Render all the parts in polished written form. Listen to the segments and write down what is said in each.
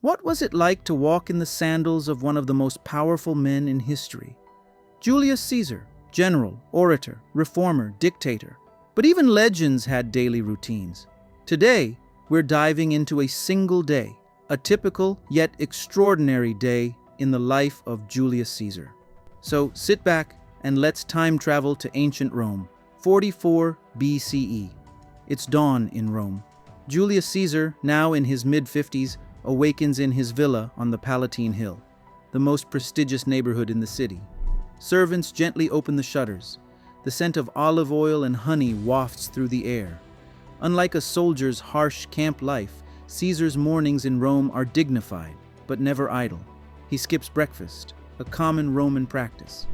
What was it like to walk in the sandals of one of the most powerful men in history? Julius Caesar, general, orator, reformer, dictator. But even legends had daily routines. Today, we're diving into a single day, a typical yet extraordinary day in the life of Julius Caesar. So sit back and let's time travel to ancient Rome, 44 BCE. It's dawn in Rome. Julius Caesar, now in his mid-50s, awakens in his villa on the Palatine Hill, the most prestigious neighborhood in the city. Servants gently open the shutters. The scent of olive oil and honey wafts through the air. Unlike a soldier's harsh camp life, Caesar's mornings in Rome are dignified, but never idle. He skips breakfast, a common Roman practice.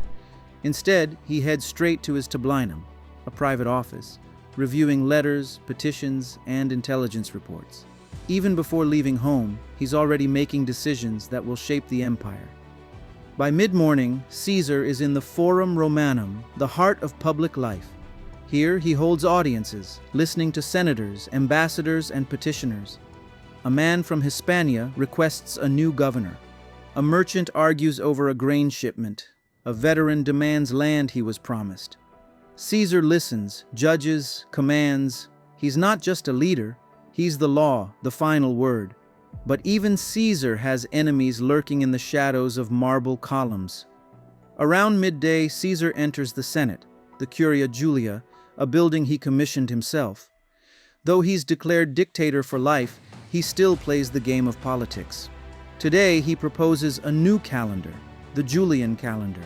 Instead, he heads straight to his tablinum, a private office, reviewing letters, petitions, and intelligence reports. Even before leaving home, he's already making decisions that will shape the empire. By mid-morning, Caesar is in the Forum Romanum, the heart of public life. Here, he holds audiences, listening to senators, ambassadors, and petitioners. A man from Hispania requests a new governor. A merchant argues over a grain shipment. A veteran demands land he was promised. Caesar listens, judges, commands. He's not just a leader, he's the law, the final word. But even Caesar has enemies lurking in the shadows of marble columns. Around midday, Caesar enters the Senate, the Curia Julia, a building he commissioned himself. Though he's declared dictator for life, he still plays the game of politics. Today, he proposes a new calendar, the Julian calendar,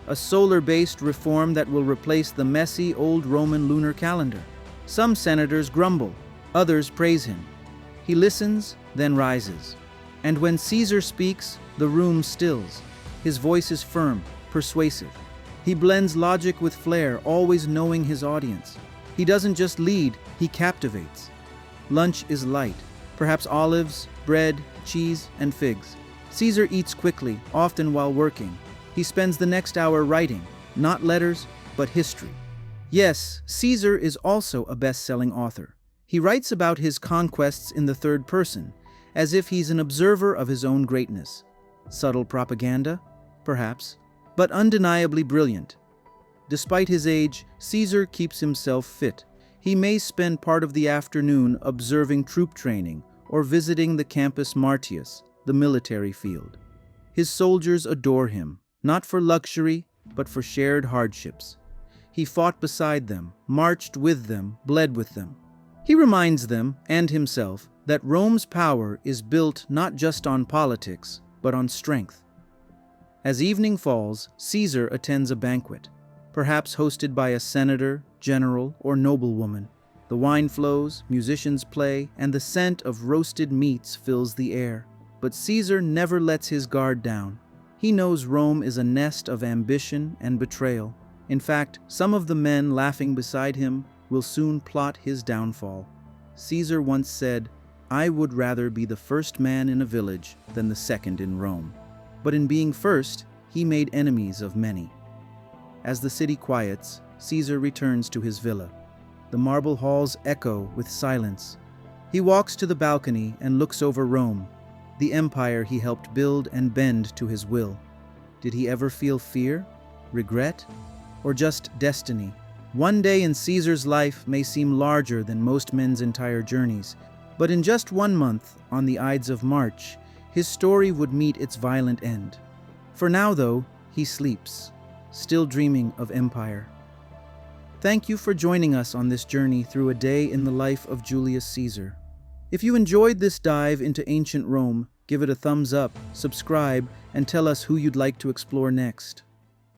a solar-based reform that will replace the messy old Roman lunar calendar. Some senators grumble, others praise him. He listens, then rises. And when Caesar speaks, the room stills. His voice is firm, persuasive. He blends logic with flair, always knowing his audience. He doesn't just lead, he captivates. Lunch is light, perhaps olives, bread, cheese, and figs. Caesar eats quickly, often while working. He spends the next hour writing, not letters, but history. Yes, Caesar is also a best-selling author. He writes about his conquests in the third person, as if he's an observer of his own greatness. Subtle propaganda? Perhaps, but undeniably brilliant. Despite his age, Caesar keeps himself fit. He may spend part of the afternoon observing troop training or visiting the Campus Martius, the military field. His soldiers adore him, not for luxury, but for shared hardships. He fought beside them, marched with them, bled with them. He reminds them, and himself, that Rome's power is built not just on politics, but on strength. As evening falls, Caesar attends a banquet, perhaps hosted by a senator, general, or noblewoman. The wine flows, musicians play, and the scent of roasted meats fills the air. But Caesar never lets his guard down. He knows Rome is a nest of ambition and betrayal. In fact, some of the men laughing beside him will soon plot his downfall. Caesar once said, "I would rather be the first man in a village than the second in Rome." But in being first, he made enemies of many. As the city quiets, Caesar returns to his villa. The marble halls echo with silence. He walks to the balcony and looks over Rome, the empire he helped build and bend to his will. Did he ever feel fear, regret, or just destiny? One day in Caesar's life may seem larger than most men's entire journeys, but in just 1 month, on the Ides of March, his story would meet its violent end. For now, though, he sleeps, still dreaming of empire. Thank you for joining us on this journey through a day in the life of Julius Caesar. If you enjoyed this dive into ancient Rome, give it a thumbs up, subscribe, and tell us who you'd like to explore next.